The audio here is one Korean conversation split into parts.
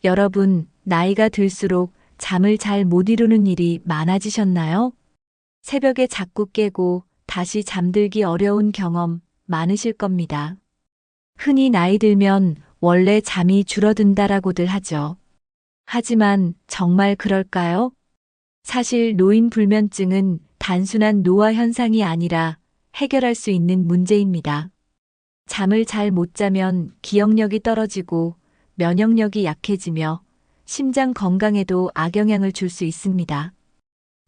여러분, 나이가 들수록 잠을 잘 못 이루는 일이 많아지셨나요? 새벽에 자꾸 깨고 다시 잠들기 어려운 경험 많으실 겁니다. 흔히 나이 들면 원래 잠이 줄어든다라고들 하죠. 하지만 정말 그럴까요? 사실 노인 불면증은 단순한 노화 현상이 아니라 해결할 수 있는 문제입니다. 잠을 잘 못 자면 기억력이 떨어지고 면역력이 약해지며 심장 건강에도 악영향을 줄 수 있습니다.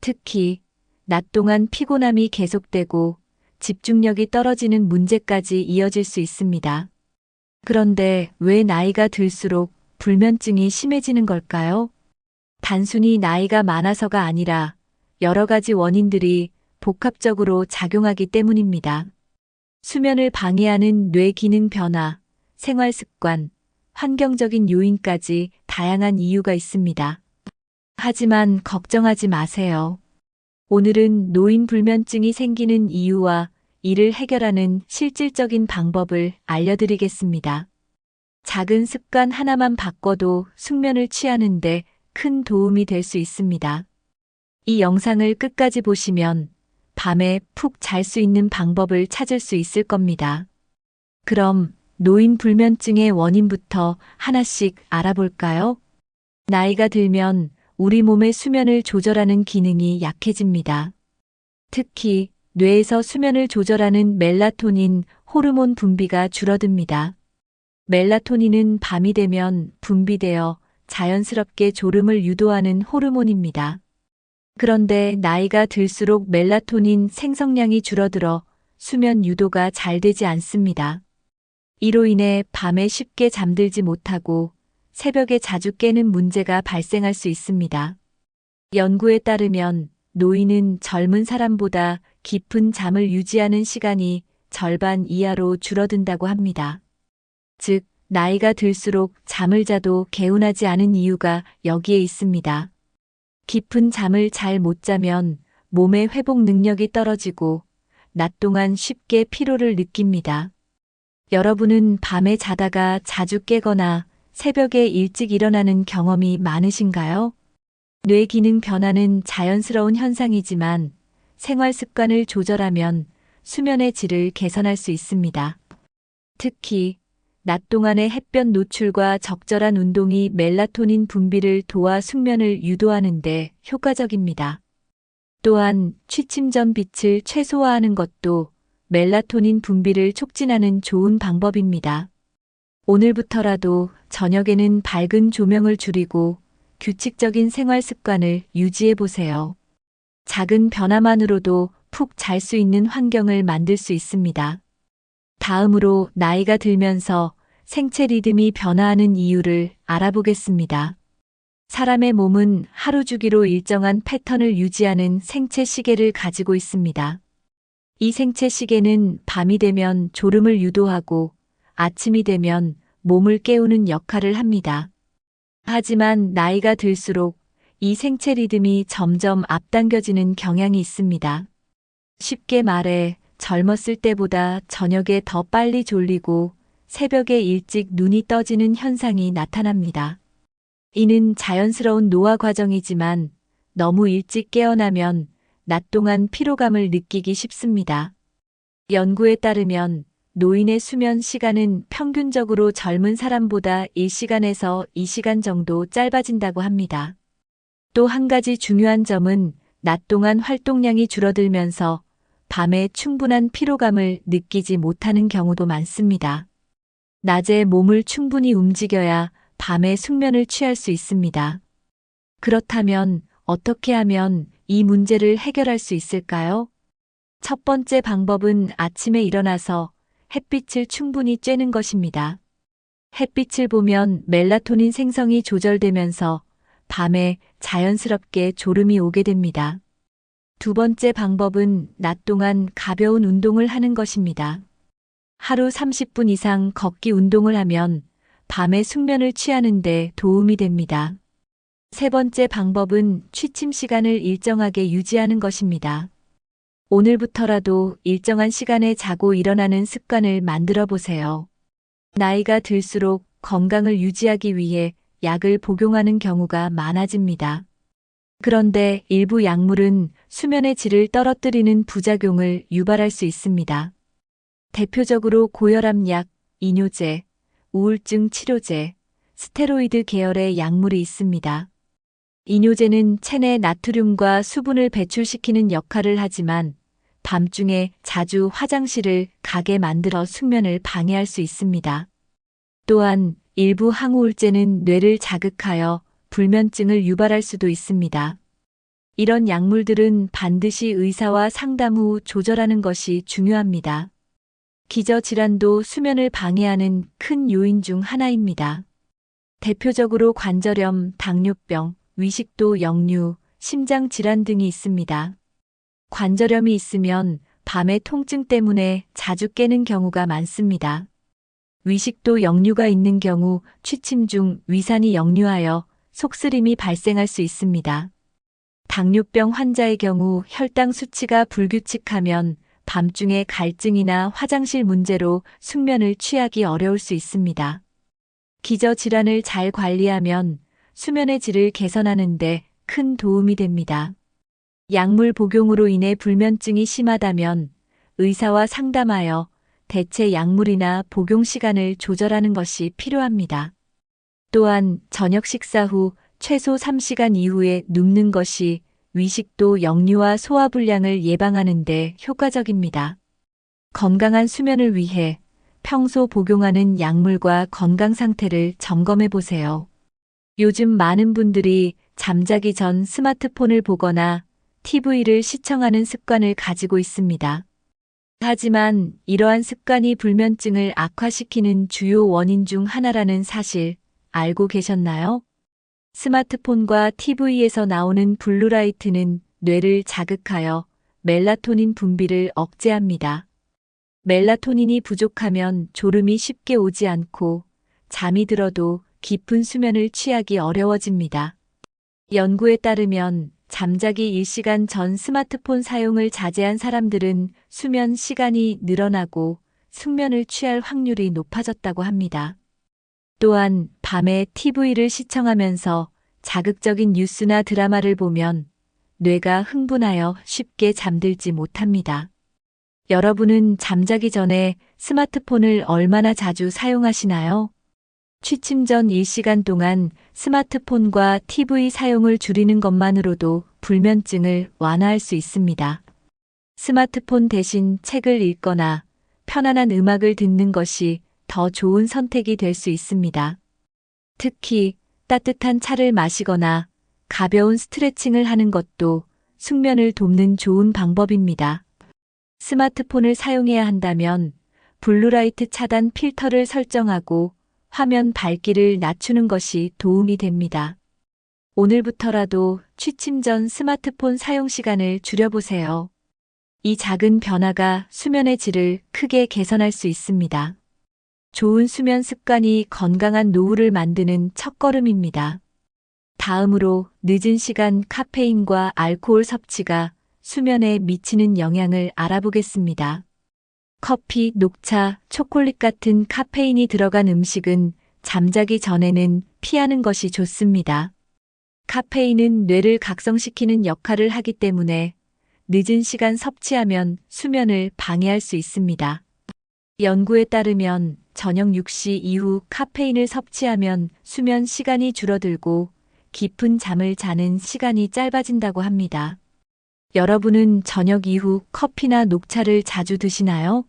특히 낮 동안 피곤함이 계속되고 집중력이 떨어지는 문제까지 이어질 수 있습니다. 그런데 왜 나이가 들수록 불면증이 심해지는 걸까요? 단순히 나이가 많아서가 아니라 여러 가지 원인들이 복합적으로 작용하기 때문입니다. 수면을 방해하는 뇌 기능 변화, 생활 습관, 환경적인 요인까지 다양한 이유가 있습니다. 하지만 걱정하지 마세요. 오늘은 노인 불면증이 생기는 이유와 이를 해결하는 실질적인 방법을 알려드리겠습니다. 작은 습관 하나만 바꿔도 숙면을 취하는데 큰 도움이 될 수 있습니다. 이 영상을 끝까지 보시면 밤에 푹 잘 수 있는 방법을 찾을 수 있을 겁니다. 그럼 노인 불면증의 원인부터 하나씩 알아볼까요? 나이가 들면 우리 몸의 수면을 조절하는 기능이 약해집니다. 특히 뇌에서 수면을 조절하는 멜라토닌 호르몬 분비가 줄어듭니다. 멜라토닌은 밤이 되면 분비되어 자연스럽게 졸음을 유도하는 호르몬입니다. 그런데 나이가 들수록 멜라토닌 생성량이 줄어들어 수면 유도가 잘 되지 않습니다. 이로 인해 밤에 쉽게 잠들지 못하고 새벽에 자주 깨는 문제가 발생할 수 있습니다. 연구에 따르면 노인은 젊은 사람보다 깊은 잠을 유지하는 시간이 절반 이하로 줄어든다고 합니다. 즉, 나이가 들수록 잠을 자도 개운하지 않은 이유가 여기에 있습니다. 깊은 잠을 잘 못 자면 몸의 회복 능력이 떨어지고 낮 동안 쉽게 피로를 느낍니다. 여러분은 밤에 자다가 자주 깨거나 새벽에 일찍 일어나는 경험이 많으신가요? 뇌 기능 변화는 자연스러운 현상이지만 생활 습관을 조절하면 수면의 질을 개선할 수 있습니다. 특히 낮 동안의 햇볕 노출과 적절한 운동이 멜라토닌 분비를 도와 숙면을 유도하는 데 효과적입니다. 또한 취침 전 빛을 최소화하는 것도 멜라토닌 분비를 촉진하는 좋은 방법입니다. 오늘부터라도 저녁에는 밝은 조명을 줄이고 규칙적인 생활 습관을 유지해 보세요. 작은 변화만으로도 푹 잘 수 있는 환경을 만들 수 있습니다. 다음으로 나이가 들면서 생체 리듬이 변화하는 이유를 알아보겠습니다. 사람의 몸은 하루 주기로 일정한 패턴을 유지하는 생체 시계를 가지고 있습니다. 이 생체 시계는 밤이 되면 졸음을 유도하고 아침이 되면 몸을 깨우는 역할을 합니다. 하지만 나이가 들수록 이 생체 리듬이 점점 앞당겨지는 경향이 있습니다. 쉽게 말해 젊었을 때보다 저녁에 더 빨리 졸리고 새벽에 일찍 눈이 떠지는 현상이 나타납니다. 이는 자연스러운 노화 과정이지만 너무 일찍 깨어나면 낮 동안 피로감을 느끼기 쉽습니다. 연구에 따르면 노인의 수면 시간은 평균적으로 젊은 사람보다 1시간에서 2시간 정도 짧아진다고 합니다. 또 한 가지 중요한 점은 낮 동안 활동량이 줄어들면서 밤에 충분한 피로감을 느끼지 못하는 경우도 많습니다. 낮에 몸을 충분히 움직여야 밤에 숙면을 취할 수 있습니다. 그렇다면 어떻게 하면 이 문제를 해결할 수 있을까요? 첫 번째 방법은 아침에 일어나서 햇빛을 충분히 쬐는 것입니다. 햇빛을 보면 멜라토닌 생성이 조절되면서 밤에 자연스럽게 졸음이 오게 됩니다. 두 번째 방법은 낮 동안 가벼운 운동을 하는 것입니다. 하루 30분 이상 걷기 운동을 하면 밤에 숙면을 취하는 데 도움이 됩니다. 세 번째 방법은 취침 시간을 일정하게 유지하는 것입니다. 오늘부터라도 일정한 시간에 자고 일어나는 습관을 만들어 보세요. 나이가 들수록 건강을 유지하기 위해 약을 복용하는 경우가 많아집니다. 그런데 일부 약물은 수면의 질을 떨어뜨리는 부작용을 유발할 수 있습니다. 대표적으로 고혈압 약, 이뇨제, 우울증 치료제, 스테로이드 계열의 약물이 있습니다. 이뇨제는 체내 나트륨과 수분을 배출시키는 역할을 하지만 밤중에 자주 화장실을 가게 만들어 숙면을 방해할 수 있습니다. 또한 일부 항우울제는 뇌를 자극하여 불면증을 유발할 수도 있습니다. 이런 약물들은 반드시 의사와 상담 후 조절하는 것이 중요합니다. 기저질환도 수면을 방해하는 큰 요인 중 하나입니다. 대표적으로 관절염, 당뇨병, 위식도 역류, 심장질환 등이 있습니다. 관절염이 있으면 밤에 통증 때문에 자주 깨는 경우가 많습니다. 위식도 역류가 있는 경우 취침 중 위산이 역류하여 속쓰림이 발생할 수 있습니다. 당뇨병 환자의 경우 혈당 수치가 불규칙하면 밤중에 갈증이나 화장실 문제로 숙면을 취하기 어려울 수 있습니다. 기저질환을 잘 관리하면 수면의 질을 개선하는 데 큰 도움이 됩니다. 약물 복용으로 인해 불면증이 심하다면 의사와 상담하여 대체 약물이나 복용 시간을 조절하는 것이 필요합니다. 또한 저녁 식사 후 최소 3시간 이후에 눕는 것이 위식도 역류와 소화불량을 예방하는 데 효과적입니다. 건강한 수면을 위해 평소 복용하는 약물과 건강 상태를 점검해 보세요. 요즘 많은 분들이 잠자기 전 스마트폰을 보거나 TV를 시청하는 습관을 가지고 있습니다. 하지만 이러한 습관이 불면증을 악화시키는 주요 원인 중 하나라는 사실 알고 계셨나요? 스마트폰과 TV에서 나오는 블루라이트는 뇌를 자극하여 멜라토닌 분비를 억제합니다. 멜라토닌이 부족하면 졸음이 쉽게 오지 않고 잠이 들어도 깊은 수면을 취하기 어려워집니다. 연구에 따르면 잠자기 1시간 전 스마트폰 사용을 자제한 사람들은 수면 시간이 늘어나고 숙면을 취할 확률이 높아졌다고 합니다. 또한 밤에 TV를 시청하면서 자극적인 뉴스나 드라마를 보면 뇌가 흥분하여 쉽게 잠들지 못합니다. 여러분은 잠자기 전에 스마트폰을 얼마나 자주 사용하시나요? 취침 전 1시간 동안 스마트폰과 TV 사용을 줄이는 것만으로도 불면증을 완화할 수 있습니다. 스마트폰 대신 책을 읽거나 편안한 음악을 듣는 것이 더 좋은 선택이 될 수 있습니다. 특히 따뜻한 차를 마시거나 가벼운 스트레칭을 하는 것도 숙면을 돕는 좋은 방법입니다. 스마트폰을 사용해야 한다면 블루라이트 차단 필터를 설정하고 화면 밝기를 낮추는 것이 도움이 됩니다. 오늘부터라도 취침 전 스마트폰 사용 시간을 줄여보세요. 이 작은 변화가 수면의 질을 크게 개선할 수 있습니다. 좋은 수면 습관이 건강한 노후를 만드는 첫걸음입니다. 다음으로 늦은 시간 카페인과 알코올 섭취가 수면에 미치는 영향을 알아보겠습니다. 커피, 녹차, 초콜릿 같은 카페인이 들어간 음식은 잠자기 전에는 피하는 것이 좋습니다. 카페인은 뇌를 각성시키는 역할을 하기 때문에 늦은 시간 섭취하면 수면을 방해할 수 있습니다. 연구에 따르면 저녁 6시 이후 카페인을 섭취하면 수면 시간이 줄어들고 깊은 잠을 자는 시간이 짧아진다고 합니다. 여러분은 저녁 이후 커피나 녹차를 자주 드시나요?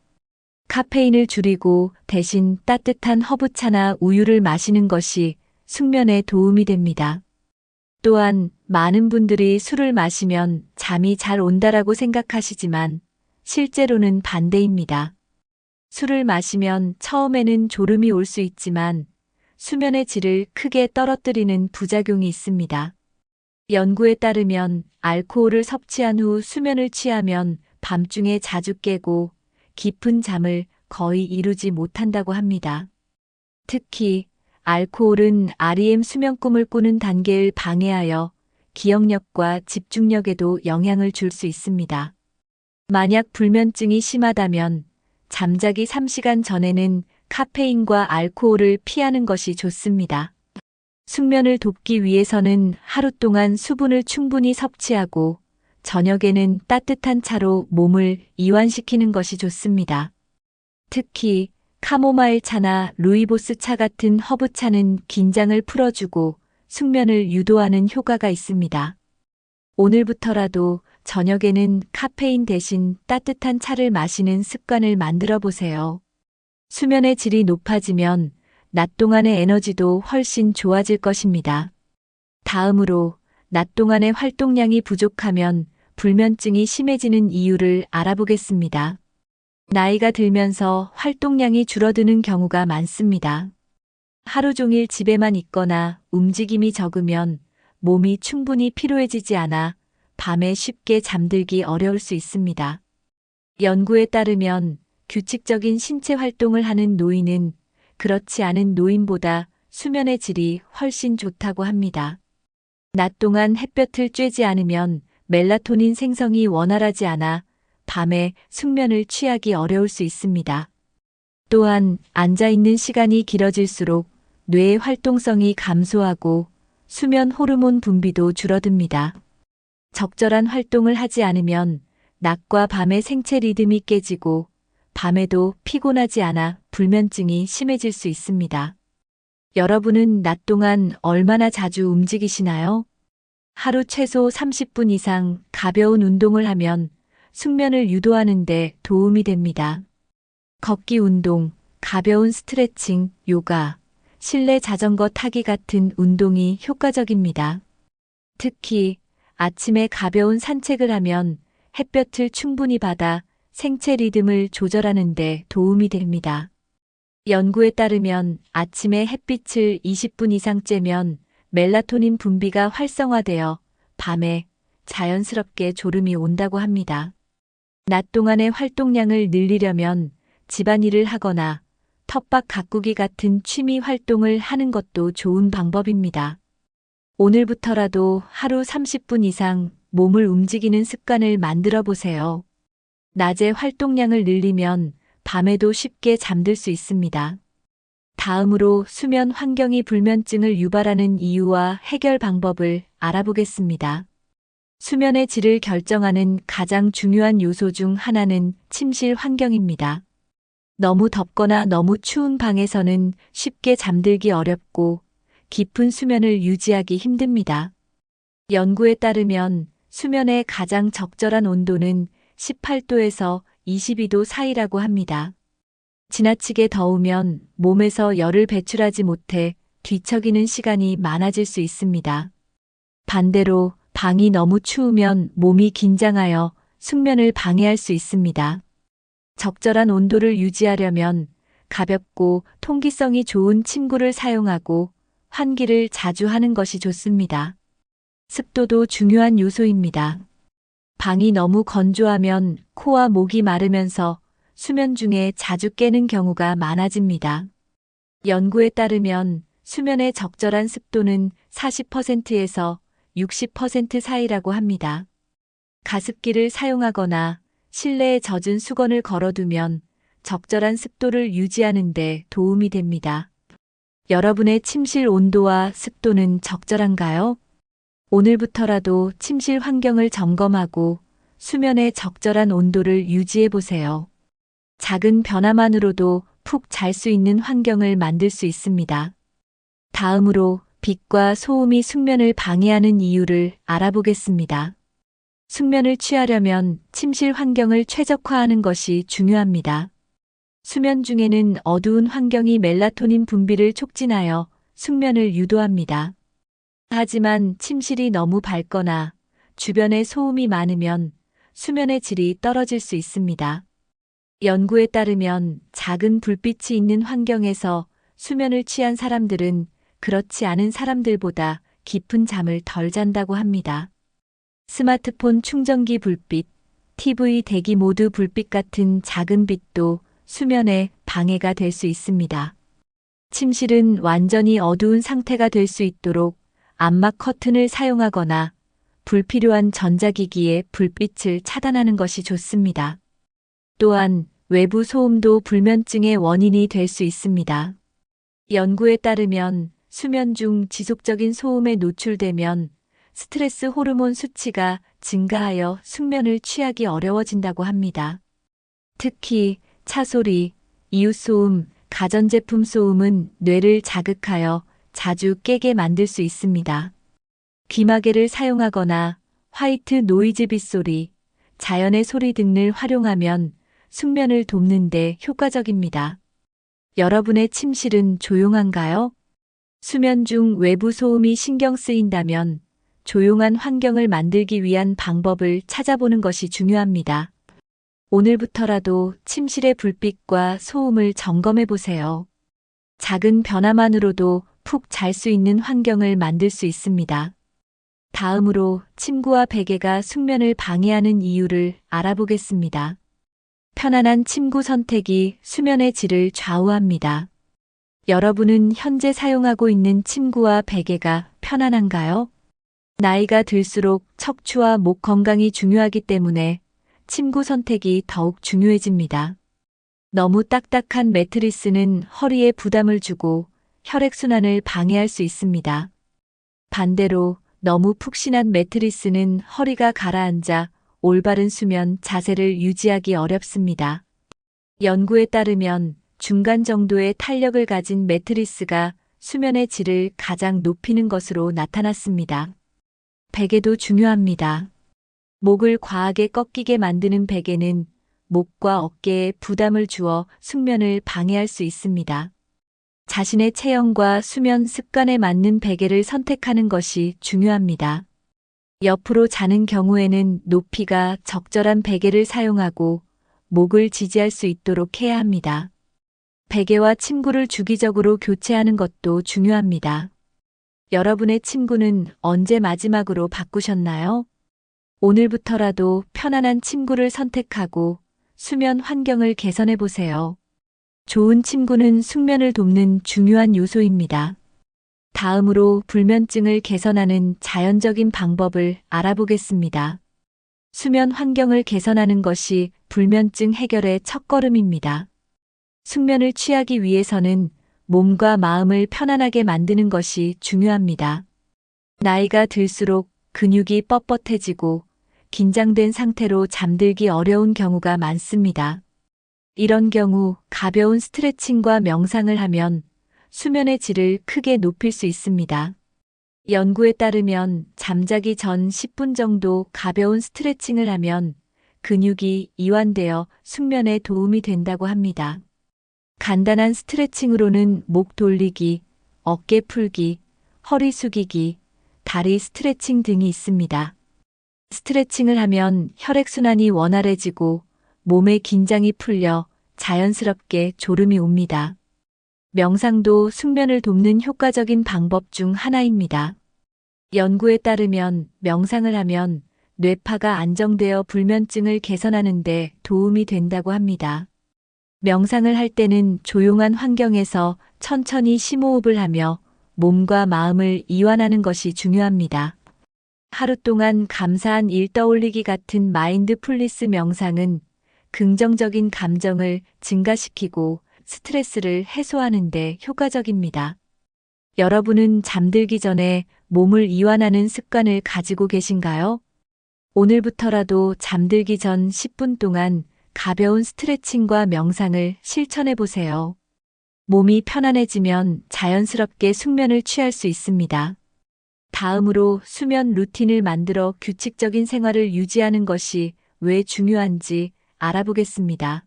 카페인을 줄이고 대신 따뜻한 허브차나 우유를 마시는 것이 숙면에 도움이 됩니다. 또한 많은 분들이 술을 마시면 잠이 잘 온다라고 생각하시지만 실제로는 반대입니다. 술을 마시면 처음에는 졸음이 올 수 있지만 수면의 질을 크게 떨어뜨리는 부작용이 있습니다. 연구에 따르면 알코올을 섭취한 후 수면을 취하면 밤중에 자주 깨고 깊은 잠을 거의 이루지 못한다고 합니다. 특히 알코올은 REM 수면 꿈을 꾸는 단계를 방해하여 기억력과 집중력에도 영향을 줄 수 있습니다. 만약 불면증이 심하다면 잠자기 3시간 전에는 카페인과 알코올을 피하는 것이 좋습니다. 숙면을 돕기 위해서는 하루 동안 수분을 충분히 섭취하고 저녁에는 따뜻한 차로 몸을 이완시키는 것이 좋습니다. 특히 카모마일 차나 루이보스 차 같은 허브차는 긴장을 풀어주고 숙면을 유도하는 효과가 있습니다. 오늘부터라도 저녁에는 카페인 대신 따뜻한 차를 마시는 습관을 만들어 보세요. 수면의 질이 높아지면 낮 동안의 에너지도 훨씬 좋아질 것입니다. 다음으로 낮 동안의 활동량이 부족하면 불면증이 심해지는 이유를 알아보겠습니다. 나이가 들면서 활동량이 줄어드는 경우가 많습니다. 하루 종일 집에만 있거나 움직임이 적으면 몸이 충분히 피로해지지 않아 밤에 쉽게 잠들기 어려울 수 있습니다. 연구에 따르면 규칙적인 신체 활동을 하는 노인은 그렇지 않은 노인보다 수면의 질이 훨씬 좋다고 합니다. 낮 동안 햇볕을 쬐지 않으면 멜라토닌 생성이 원활하지 않아 밤에 숙면을 취하기 어려울 수 있습니다. 또한 앉아있는 시간이 길어질수록 뇌의 활동성이 감소하고 수면 호르몬 분비도 줄어듭니다. 적절한 활동을 하지 않으면 낮과 밤의 생체 리듬이 깨지고 밤에도 피곤하지 않아 불면증이 심해질 수 있습니다. 여러분은 낮 동안 얼마나 자주 움직이시나요? 하루 최소 30분 이상 가벼운 운동을 하면 숙면을 유도하는 데 도움이 됩니다. 걷기 운동, 가벼운 스트레칭, 요가, 실내 자전거 타기 같은 운동이 효과적입니다. 특히 아침에 가벼운 산책을 하면 햇볕을 충분히 받아 생체 리듬을 조절하는 데 도움이 됩니다. 연구에 따르면 아침에 햇빛을 20분 이상 쬐면 멜라토닌 분비가 활성화되어 밤에 자연스럽게 졸음이 온다고 합니다. 낮 동안의 활동량을 늘리려면 집안일을 하거나 텃밭 가꾸기 같은 취미 활동을 하는 것도 좋은 방법입니다. 오늘부터라도 하루 30분 이상 몸을 움직이는 습관을 만들어 보세요. 낮에 활동량을 늘리면 밤에도 쉽게 잠들 수 있습니다. 다음으로 수면 환경이 불면증을 유발하는 이유와 해결 방법을 알아보겠습니다. 수면의 질을 결정하는 가장 중요한 요소 중 하나는 침실 환경입니다. 너무 덥거나 너무 추운 방에서는 쉽게 잠들기 어렵고 깊은 수면을 유지하기 힘듭니다. 연구에 따르면 수면의 가장 적절한 온도는 18도에서 22도 사이라고 합니다. 지나치게 더우면 몸에서 열을 배출하지 못해 뒤척이는 시간이 많아질 수 있습니다. 반대로 방이 너무 추우면 몸이 긴장하여 숙면을 방해할 수 있습니다. 적절한 온도를 유지하려면 가볍고 통기성이 좋은 침구를 사용하고 환기를 자주 하는 것이 좋습니다. 습도도 중요한 요소입니다. 방이 너무 건조하면 코와 목이 마르면서 수면 중에 자주 깨는 경우가 많아집니다. 연구에 따르면 수면의 적절한 습도는 40%에서 60% 사이라고 합니다. 가습기를 사용하거나 실내에 젖은 수건을 걸어두면 적절한 습도를 유지하는 데 도움이 됩니다. 여러분의 침실 온도와 습도는 적절한가요? 오늘부터라도 침실 환경을 점검하고 수면의 적절한 온도를 유지해 보세요. 작은 변화만으로도 푹 잘 수 있는 환경을 만들 수 있습니다. 다음으로 빛과 소음이 숙면을 방해하는 이유를 알아보겠습니다. 숙면을 취하려면 침실 환경을 최적화하는 것이 중요합니다. 수면 중에는 어두운 환경이 멜라토닌 분비를 촉진하여 숙면을 유도합니다. 하지만 침실이 너무 밝거나 주변에 소음이 많으면 수면의 질이 떨어질 수 있습니다. 연구에 따르면 작은 불빛이 있는 환경에서 수면을 취한 사람들은 그렇지 않은 사람들보다 깊은 잠을 덜 잔다고 합니다. 스마트폰 충전기 불빛, TV 대기 모드 불빛 같은 작은 빛도 수면에 방해가 될 수 있습니다. 침실은 완전히 어두운 상태가 될 수 있도록 암막 커튼을 사용하거나 불필요한 전자기기의 불빛을 차단하는 것이 좋습니다. 또한 외부 소음도 불면증의 원인이 될 수 있습니다. 연구에 따르면 수면 중 지속적인 소음에 노출되면 스트레스 호르몬 수치가 증가하여 숙면을 취하기 어려워진다고 합니다. 특히 차 소리, 이웃 소음, 가전제품 소음은 뇌를 자극하여 자주 깨게 만들 수 있습니다. 귀마개를 사용하거나 화이트 노이즈 빗소리, 자연의 소리 등을 활용하면 숙면을 돕는 데 효과적입니다. 여러분의 침실은 조용한가요? 수면 중 외부 소음이 신경 쓰인다면 조용한 환경을 만들기 위한 방법을 찾아보는 것이 중요합니다. 오늘부터라도 침실의 불빛과 소음을 점검해 보세요. 작은 변화만으로도 푹 잘 수 있는 환경을 만들 수 있습니다. 다음으로 침구와 베개가 숙면을 방해하는 이유를 알아보겠습니다. 편안한 침구 선택이 수면의 질을 좌우합니다. 여러분은 현재 사용하고 있는 침구와 베개가 편안한가요? 나이가 들수록 척추와 목 건강이 중요하기 때문에 침구 선택이 더욱 중요해집니다. 너무 딱딱한 매트리스는 허리에 부담을 주고 혈액순환을 방해할 수 있습니다. 반대로 너무 푹신한 매트리스는 허리가 가라앉아 올바른 수면 자세를 유지하기 어렵습니다. 연구에 따르면 중간 정도의 탄력을 가진 매트리스가 수면의 질을 가장 높이는 것으로 나타났습니다. 베개도 중요합니다. 목을 과하게 꺾이게 만드는 베개는 목과 어깨에 부담을 주어 숙면을 방해할 수 있습니다. 자신의 체형과 수면 습관에 맞는 베개를 선택하는 것이 중요합니다. 옆으로 자는 경우에는 높이가 적절한 베개를 사용하고 목을 지지할 수 있도록 해야 합니다. 베개와 침구를 주기적으로 교체하는 것도 중요합니다. 여러분의 침구는 언제 마지막으로 바꾸셨나요? 오늘부터라도 편안한 침구를 선택하고 수면 환경을 개선해 보세요. 좋은 침구는 숙면을 돕는 중요한 요소입니다. 다음으로 불면증을 개선하는 자연적인 방법을 알아보겠습니다. 수면 환경을 개선하는 것이 불면증 해결의 첫걸음입니다. 숙면을 취하기 위해서는 몸과 마음을 편안하게 만드는 것이 중요합니다. 나이가 들수록 근육이 뻣뻣해지고 긴장된 상태로 잠들기 어려운 경우가 많습니다. 이런 경우 가벼운 스트레칭과 명상을 하면 수면의 질을 크게 높일 수 있습니다. 연구에 따르면 잠자기 전 10분 정도 가벼운 스트레칭을 하면 근육이 이완되어 숙면에 도움이 된다고 합니다. 간단한 스트레칭으로는 목 돌리기, 어깨 풀기, 허리 숙이기, 다리 스트레칭 등이 있습니다. 스트레칭을 하면 혈액순환이 원활해지고 몸의 긴장이 풀려 자연스럽게 졸음이 옵니다. 명상도 숙면을 돕는 효과적인 방법 중 하나입니다. 연구에 따르면 명상을 하면 뇌파가 안정되어 불면증을 개선하는 데 도움이 된다고 합니다. 명상을 할 때는 조용한 환경에서 천천히 심호흡을 하며 몸과 마음을 이완하는 것이 중요합니다. 하루 동안 감사한 일 떠올리기 같은 마인드풀니스 명상은 긍정적인 감정을 증가시키고 스트레스를 해소하는 데 효과적입니다. 여러분은 잠들기 전에 몸을 이완하는 습관을 가지고 계신가요? 오늘부터라도 잠들기 전 10분 동안 가벼운 스트레칭과 명상을 실천해 보세요. 몸이 편안해지면 자연스럽게 숙면을 취할 수 있습니다. 다음으로 수면 루틴을 만들어 규칙적인 생활을 유지하는 것이 왜 중요한지 알아보겠습니다.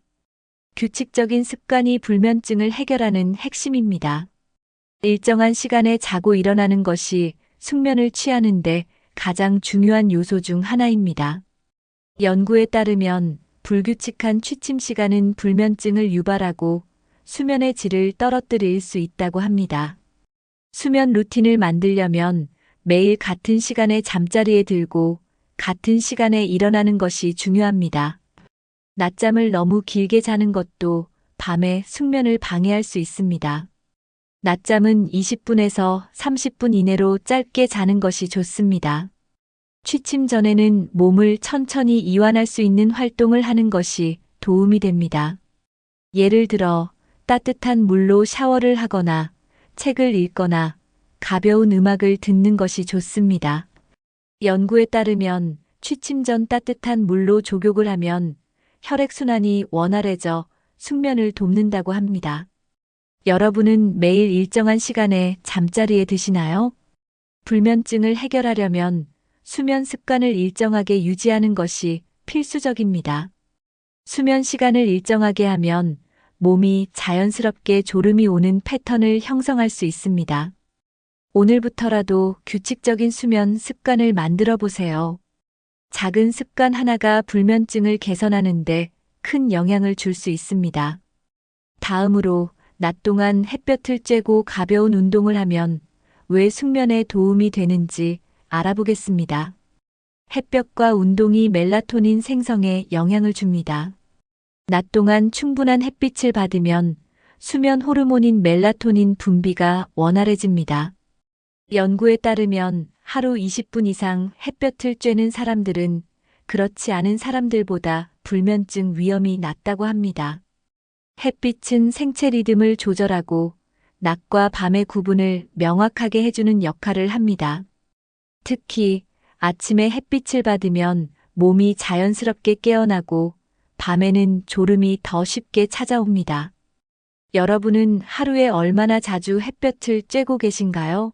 규칙적인 습관이 불면증을 해결하는 핵심입니다. 일정한 시간에 자고 일어나는 것이 숙면을 취하는데 가장 중요한 요소 중 하나입니다. 연구에 따르면 불규칙한 취침 시간은 불면증을 유발하고 수면의 질을 떨어뜨릴 수 있다고 합니다. 수면 루틴을 만들려면 매일 같은 시간에 잠자리에 들고 같은 시간에 일어나는 것이 중요합니다. 낮잠을 너무 길게 자는 것도 밤에 숙면을 방해할 수 있습니다. 낮잠은 20분에서 30분 이내로 짧게 자는 것이 좋습니다. 취침 전에는 몸을 천천히 이완할 수 있는 활동을 하는 것이 도움이 됩니다. 예를 들어 따뜻한 물로 샤워를 하거나 책을 읽거나 가벼운 음악을 듣는 것이 좋습니다. 연구에 따르면 취침 전 따뜻한 물로 족욕을 하면 혈액순환이 원활해져 숙면을 돕는다고 합니다. 여러분은 매일 일정한 시간에 잠자리에 드시나요? 불면증을 해결하려면 수면 습관을 일정하게 유지하는 것이 필수적입니다. 수면 시간을 일정하게 하면 몸이 자연스럽게 졸음이 오는 패턴을 형성할 수 있습니다. 오늘부터라도 규칙적인 수면 습관을 만들어 보세요. 작은 습관 하나가 불면증을 개선하는데 큰 영향을 줄 수 있습니다. 다음으로 낮 동안 햇볕을 쬐고 가벼운 운동을 하면 왜 숙면에 도움이 되는지 알아보겠습니다. 햇볕과 운동이 멜라토닌 생성에 영향을 줍니다. 낮 동안 충분한 햇빛을 받으면 수면 호르몬인 멜라토닌 분비가 원활해집니다. 연구에 따르면 하루 20분 이상 햇볕을 쬐는 사람들은 그렇지 않은 사람들보다 불면증 위험이 낮다고 합니다. 햇빛은 생체 리듬을 조절하고 낮과 밤의 구분을 명확하게 해주는 역할을 합니다. 특히 아침에 햇빛을 받으면 몸이 자연스럽게 깨어나고 밤에는 졸음이 더 쉽게 찾아옵니다. 여러분은 하루에 얼마나 자주 햇볕을 쬐고 계신가요?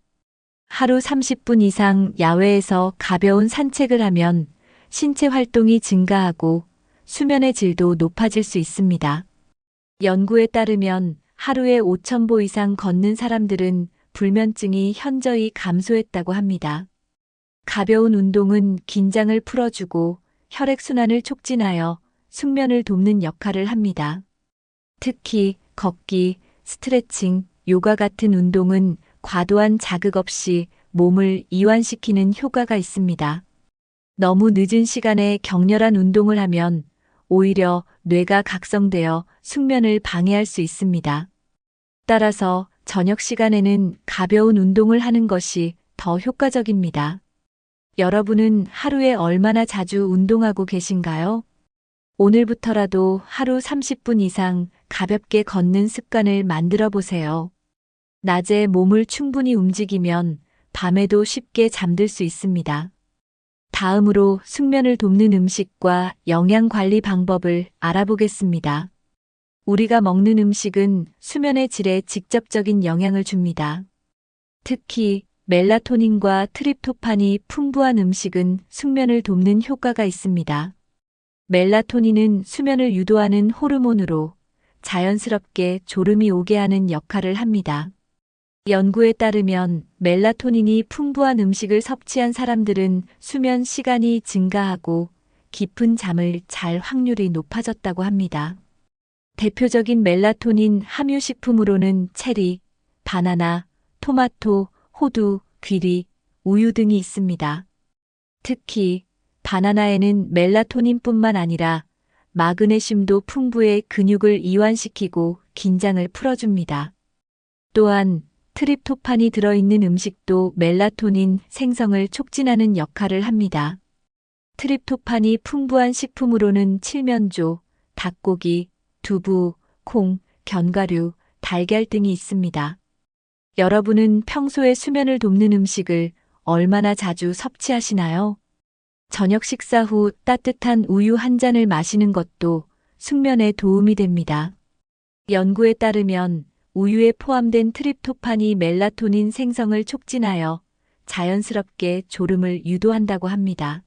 하루 30분 이상 야외에서 가벼운 산책을 하면 신체 활동이 증가하고 수면의 질도 높아질 수 있습니다. 연구에 따르면 하루에 5,000보 이상 걷는 사람들은 불면증이 현저히 감소했다고 합니다. 가벼운 운동은 긴장을 풀어주고 혈액순환을 촉진하여 숙면을 돕는 역할을 합니다. 특히 걷기, 스트레칭, 요가 같은 운동은 과도한 자극 없이 몸을 이완시키는 효과가 있습니다. 너무 늦은 시간에 격렬한 운동을 하면 오히려 뇌가 각성되어 숙면을 방해할 수 있습니다. 따라서 저녁 시간에는 가벼운 운동을 하는 것이 더 효과적입니다. 여러분은 하루에 얼마나 자주 운동하고 계신가요? 오늘부터라도 하루 30분 이상 가볍게 걷는 습관을 만들어 보세요. 낮에 몸을 충분히 움직이면 밤에도 쉽게 잠들 수 있습니다. 다음으로 숙면을 돕는 음식과 영양 관리 방법을 알아보겠습니다. 우리가 먹는 음식은 수면의 질에 직접적인 영향을 줍니다. 특히 멜라토닌과 트립토판이 풍부한 음식은 숙면을 돕는 효과가 있습니다. 멜라토닌은 수면을 유도하는 호르몬으로 자연스럽게 졸음이 오게 하는 역할을 합니다. 연구에 따르면 멜라토닌이 풍부한 음식을 섭취한 사람들은 수면 시간이 증가하고 깊은 잠을 잘 확률이 높아졌다고 합니다. 대표적인 멜라토닌 함유 식품으로는 체리, 바나나, 토마토, 호두, 귀리, 우유 등이 있습니다. 특히 바나나에는 멜라토닌뿐만 아니라 마그네슘도 풍부해 근육을 이완시키고 긴장을 풀어줍니다. 또한 트립토판이 들어있는 음식도 멜라토닌 생성을 촉진하는 역할을 합니다. 트립토판이 풍부한 식품으로는 칠면조, 닭고기, 두부, 콩, 견과류, 달걀 등이 있습니다. 여러분은 평소에 수면을 돕는 음식을 얼마나 자주 섭취하시나요? 저녁 식사 후 따뜻한 우유 한 잔을 마시는 것도 숙면에 도움이 됩니다. 연구에 따르면 우유에 포함된 트립토판이 멜라토닌 생성을 촉진하여 자연스럽게 졸음을 유도한다고 합니다.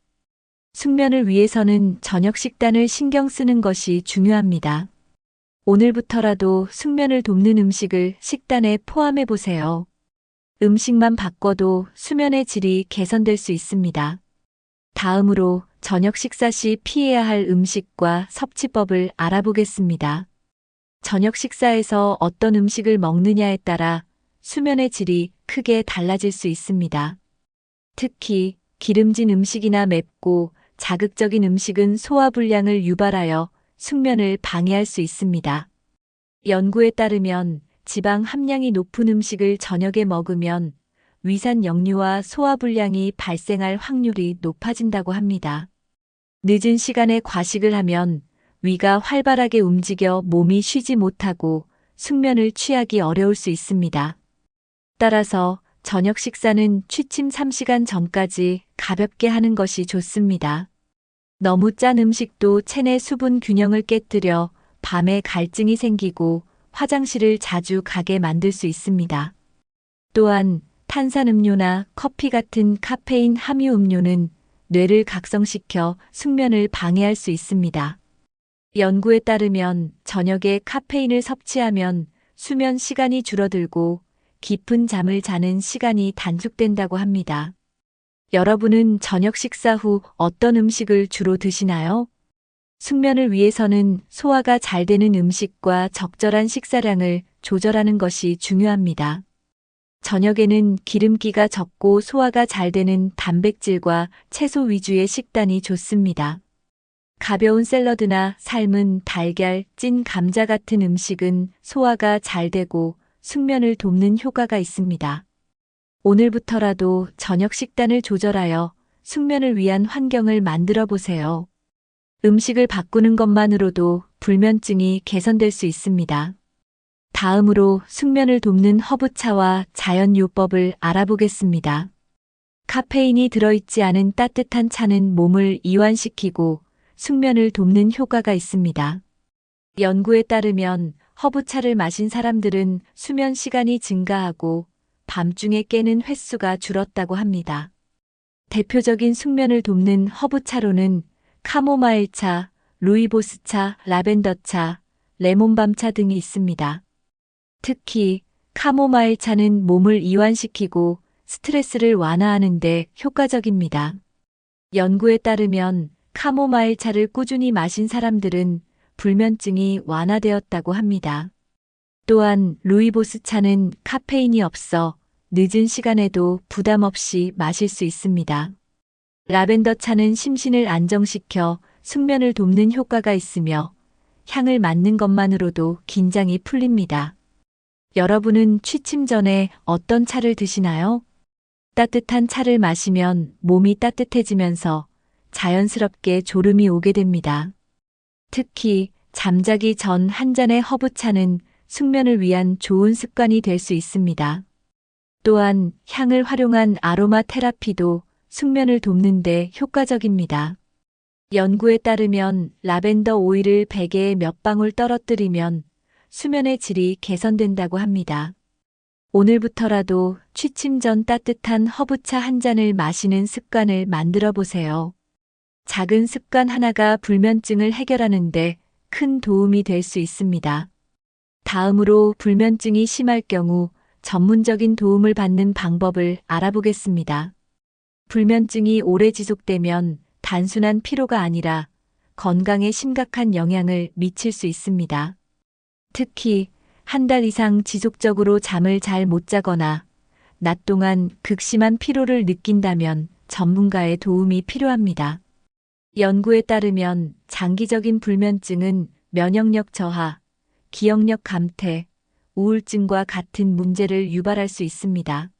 숙면을 위해서는 저녁 식단을 신경 쓰는 것이 중요합니다. 오늘부터라도 숙면을 돕는 음식을 식단에 포함해 보세요. 음식만 바꿔도 수면의 질이 개선될 수 있습니다. 다음으로 저녁 식사 시 피해야 할 음식과 섭취법을 알아보겠습니다. 저녁 식사에서 어떤 음식을 먹느냐에 따라 수면의 질이 크게 달라질 수 있습니다. 특히 기름진 음식이나 맵고 자극적인 음식은 소화불량을 유발하여 숙면을 방해할 수 있습니다. 연구에 따르면 지방 함량이 높은 음식을 저녁에 먹으면 위산 역류와 소화불량이 발생할 확률이 높아진다고 합니다. 늦은 시간에 과식을 하면 위가 활발하게 움직여 몸이 쉬지 못하고 숙면을 취하기 어려울 수 있습니다. 따라서 저녁 식사는 취침 3시간 전까지 가볍게 하는 것이 좋습니다. 너무 짠 음식도 체내 수분 균형을 깨뜨려 밤에 갈증이 생기고 화장실을 자주 가게 만들 수 있습니다. 또한 탄산음료나 커피 같은 카페인 함유 음료는 뇌를 각성시켜 숙면을 방해할 수 있습니다. 연구에 따르면 저녁에 카페인을 섭취하면 수면 시간이 줄어들고 깊은 잠을 자는 시간이 단축된다고 합니다. 여러분은 저녁 식사 후 어떤 음식을 주로 드시나요? 숙면을 위해서는 소화가 잘 되는 음식과 적절한 식사량을 조절하는 것이 중요합니다. 저녁에는 기름기가 적고 소화가 잘 되는 단백질과 채소 위주의 식단이 좋습니다. 가벼운 샐러드나 삶은 달걀, 찐 감자 같은 음식은 소화가 잘 되고 숙면을 돕는 효과가 있습니다. 오늘부터라도 저녁 식단을 조절하여 숙면을 위한 환경을 만들어 보세요. 음식을 바꾸는 것만으로도 불면증이 개선될 수 있습니다. 다음으로 숙면을 돕는 허브차와 자연요법을 알아보겠습니다. 카페인이 들어있지 않은 따뜻한 차는 몸을 이완시키고 숙면을 돕는 효과가 있습니다. 연구에 따르면 허브차를 마신 사람들은 수면 시간이 증가하고 밤중에 깨는 횟수가 줄었다고 합니다. 대표적인 숙면을 돕는 허브차로는 카모마일차, 루이보스차, 라벤더차, 레몬밤차 등이 있습니다. 특히 카모마일차는 몸을 이완시키고 스트레스를 완화하는 데 효과적입니다. 연구에 따르면 카모마일차를 꾸준히 마신 사람들은 불면증이 완화되었다고 합니다. 또한 루이보스차는 카페인이 없어 늦은 시간에도 부담 없이 마실 수 있습니다. 라벤더차는 심신을 안정시켜 숙면을 돕는 효과가 있으며 향을 맡는 것만으로도 긴장이 풀립니다. 여러분은 취침 전에 어떤 차를 드시나요? 따뜻한 차를 마시면 몸이 따뜻해지면서 자연스럽게 졸음이 오게 됩니다. 특히 잠자기 전 한 잔의 허브차는 숙면을 위한 좋은 습관이 될 수 있습니다. 또한 향을 활용한 아로마 테라피도 숙면을 돕는 데 효과적입니다. 연구에 따르면 라벤더 오일을 베개에 몇 방울 떨어뜨리면 수면의 질이 개선된다고 합니다. 오늘부터라도 취침 전 따뜻한 허브차 한 잔을 마시는 습관을 만들어 보세요. 작은 습관 하나가 불면증을 해결하는데 큰 도움이 될 수 있습니다. 다음으로 불면증이 심할 경우 전문적인 도움을 받는 방법을 알아보겠습니다. 불면증이 오래 지속되면 단순한 피로가 아니라 건강에 심각한 영향을 미칠 수 있습니다. 특히 한 달 이상 지속적으로 잠을 잘 못 자거나 낮 동안 극심한 피로를 느낀다면 전문가의 도움이 필요합니다. 연구에 따르면 장기적인 불면증은 면역력 저하, 기억력 감퇴, 우울증과 같은 문제를 유발할 수 있습니다.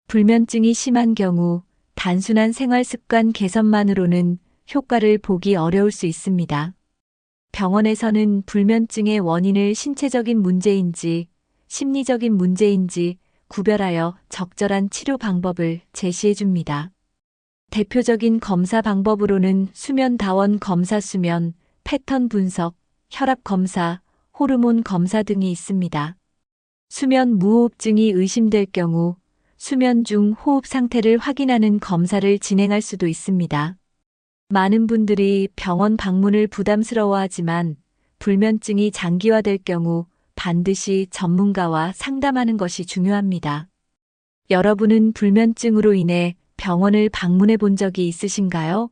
불면증이 심한 경우 단순한 생활 습관 개선만으로는 효과를 보기 어려울 수 있습니다. 병원에서는 불면증의 원인을 신체적인 문제인지 심리적인 문제인지 구별하여 적절한 치료 방법을 제시해 줍니다. 대표적인 검사 방법으로는 수면 다원 검사, 수면 패턴 분석, 혈압 검사, 호르몬 검사 등이 있습니다. 수면 무호흡증이 의심될 경우 수면 중 호흡 상태를 확인하는 검사를 진행할 수도 있습니다. 많은 분들이 병원 방문을 부담스러워하지만 불면증이 장기화될 경우 반드시 전문가와 상담하는 것이 중요합니다. 여러분은 불면증으로 인해 병원을 방문해 본 적이 있으신가요?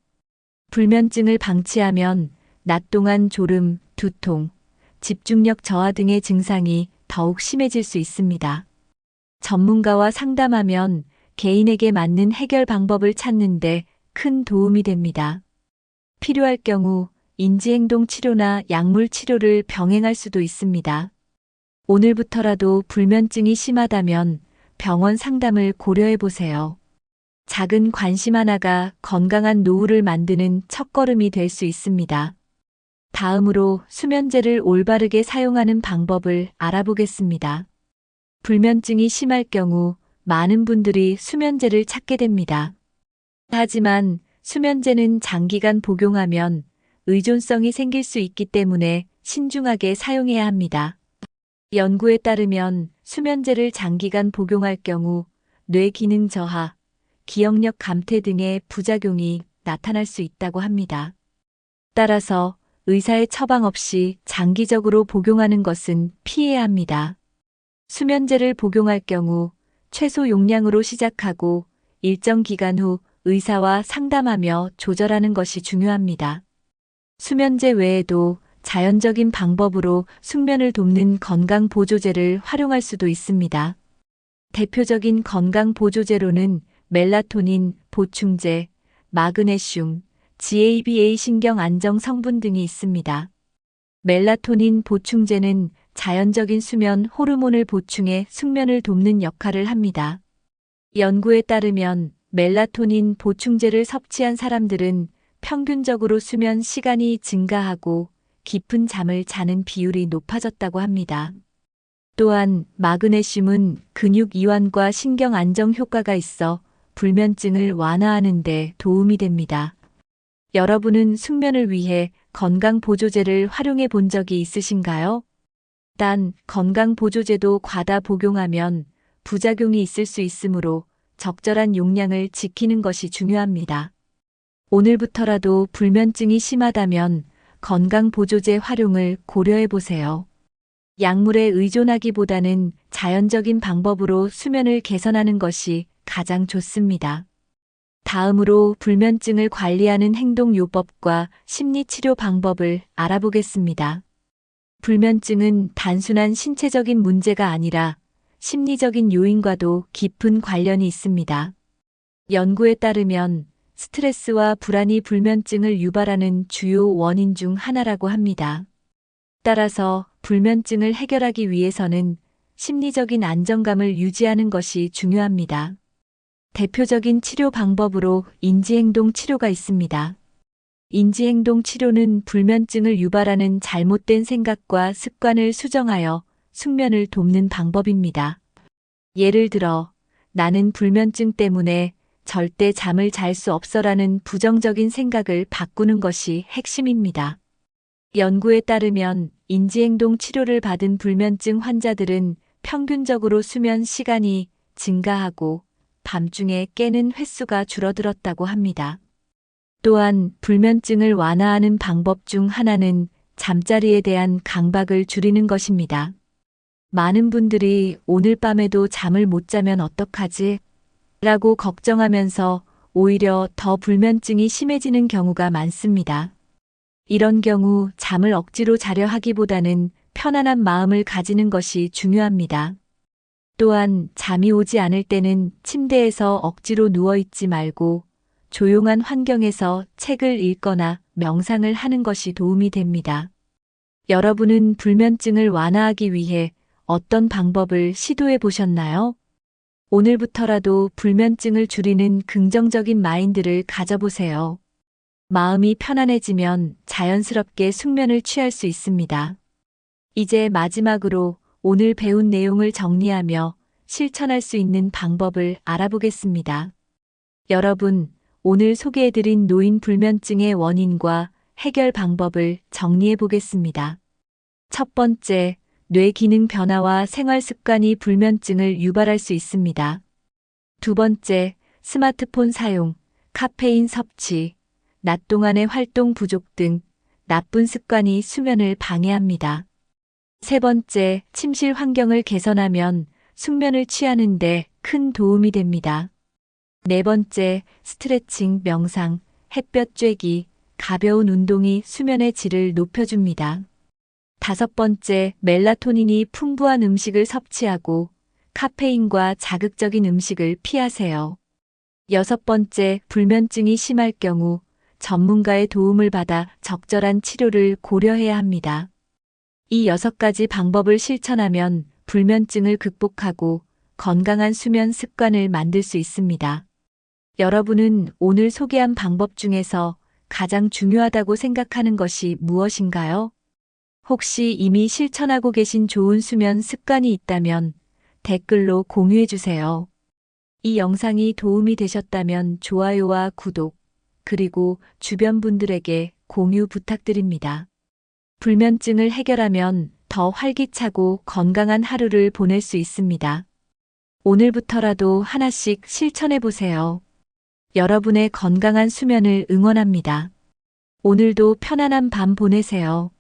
불면증을 방치하면 낮 동안 졸음, 두통, 집중력 저하 등의 증상이 더욱 심해질 수 있습니다. 전문가와 상담하면 개인에게 맞는 해결 방법을 찾는 데 큰 도움이 됩니다. 필요할 경우 인지행동 치료나 약물 치료를 병행할 수도 있습니다. 오늘부터라도 불면증이 심하다면 병원 상담을 고려해 보세요. 작은 관심 하나가 건강한 노후를 만드는 첫걸음이 될 수 있습니다. 다음으로 수면제를 올바르게 사용하는 방법을 알아보겠습니다. 불면증이 심할 경우 많은 분들이 수면제를 찾게 됩니다. 하지만 수면제는 장기간 복용하면 의존성이 생길 수 있기 때문에 신중하게 사용해야 합니다. 연구에 따르면 수면제를 장기간 복용할 경우 뇌 기능 저하, 기억력 감퇴 등의 부작용이 나타날 수 있다고 합니다. 따라서 의사의 처방 없이 장기적으로 복용하는 것은 피해야 합니다. 수면제를 복용할 경우 최소 용량으로 시작하고 일정 기간 후 의사와 상담하며 조절하는 것이 중요합니다. 수면제 외에도 자연적인 방법으로 숙면을 돕는 건강보조제를 활용할 수도 있습니다. 대표적인 건강보조제로는 멜라토닌, 보충제, 마그네슘, GABA 신경 안정 성분 등이 있습니다. 멜라토닌 보충제는 자연적인 수면 호르몬을 보충해 숙면을 돕는 역할을 합니다. 연구에 따르면 멜라토닌 보충제를 섭취한 사람들은 평균적으로 수면 시간이 증가하고 깊은 잠을 자는 비율이 높아졌다고 합니다. 또한 마그네슘은 근육 이완과 신경 안정 효과가 있어 불면증을 완화하는 데 도움이 됩니다. 여러분은 숙면을 위해 건강보조제를 활용해 본 적이 있으신가요? 단, 건강보조제도 과다 복용하면 부작용이 있을 수 있으므로 적절한 용량을 지키는 것이 중요합니다. 오늘부터라도 불면증이 심하다면 건강보조제 활용을 고려해 보세요. 약물에 의존하기보다는 자연적인 방법으로 수면을 개선하는 것이 가장 좋습니다. 다음으로 불면증을 관리하는 행동요법과 심리치료 방법을 알아보겠습니다. 불면증은 단순한 신체적인 문제가 아니라 심리적인 요인과도 깊은 관련이 있습니다. 연구에 따르면 스트레스와 불안이 불면증을 유발하는 주요 원인 중 하나라고 합니다. 따라서 불면증을 해결하기 위해서는 심리적인 안정감을 유지하는 것이 중요합니다. 대표적인 치료 방법으로 인지행동 치료가 있습니다. 인지행동 치료는 불면증을 유발하는 잘못된 생각과 습관을 수정하여 숙면을 돕는 방법입니다. 예를 들어, 나는 불면증 때문에 절대 잠을 잘 수 없어라는 부정적인 생각을 바꾸는 것이 핵심입니다. 연구에 따르면 인지행동 치료를 받은 불면증 환자들은 평균적으로 수면 시간이 증가하고 밤중에 깨는 횟수가 줄어들었다고 합니다. 또한 불면증을 완화하는 방법 중 하나는 잠자리에 대한 강박을 줄이는 것입니다. 많은 분들이 오늘 밤에도 잠을 못 자면 어떡하지? 라고 걱정하면서 오히려 더 불면증이 심해지는 경우가 많습니다. 이런 경우 잠을 억지로 자려 하기보다는 편안한 마음을 가지는 것이 중요합니다. 또한 잠이 오지 않을 때는 침대에서 억지로 누워 있지 말고 조용한 환경에서 책을 읽거나 명상을 하는 것이 도움이 됩니다. 여러분은 불면증을 완화하기 위해 어떤 방법을 시도해 보셨나요? 오늘부터라도 불면증을 줄이는 긍정적인 마인드를 가져보세요. 마음이 편안해지면 자연스럽게 숙면을 취할 수 있습니다. 이제 마지막으로 오늘 배운 내용을 정리하며 실천할 수 있는 방법을 알아보겠습니다. 여러분, 오늘 소개해드린 노인 불면증의 원인과 해결 방법을 정리해 보겠습니다. 첫 번째, 뇌 기능 변화와 생활 습관이 불면증을 유발할 수 있습니다. 두 번째, 스마트폰 사용, 카페인 섭취, 낮 동안의 활동 부족 등 나쁜 습관이 수면을 방해합니다. 세 번째, 침실 환경을 개선하면 숙면을 취하는 데 큰 도움이 됩니다. 네 번째, 스트레칭, 명상, 햇볕 쬐기, 가벼운 운동이 수면의 질을 높여줍니다. 다섯 번째, 멜라토닌이 풍부한 음식을 섭취하고 카페인과 자극적인 음식을 피하세요. 여섯 번째, 불면증이 심할 경우 전문가의 도움을 받아 적절한 치료를 고려해야 합니다. 이 6가지 방법을 실천하면 불면증을 극복하고 건강한 수면 습관을 만들 수 있습니다. 여러분은 오늘 소개한 방법 중에서 가장 중요하다고 생각하는 것이 무엇인가요? 혹시 이미 실천하고 계신 좋은 수면 습관이 있다면 댓글로 공유해 주세요. 이 영상이 도움이 되셨다면 좋아요와 구독, 그리고 주변 분들에게 공유 부탁드립니다. 불면증을 해결하면 더 활기차고 건강한 하루를 보낼 수 있습니다. 오늘부터라도 하나씩 실천해 보세요. 여러분의 건강한 수면을 응원합니다. 오늘도 편안한 밤 보내세요.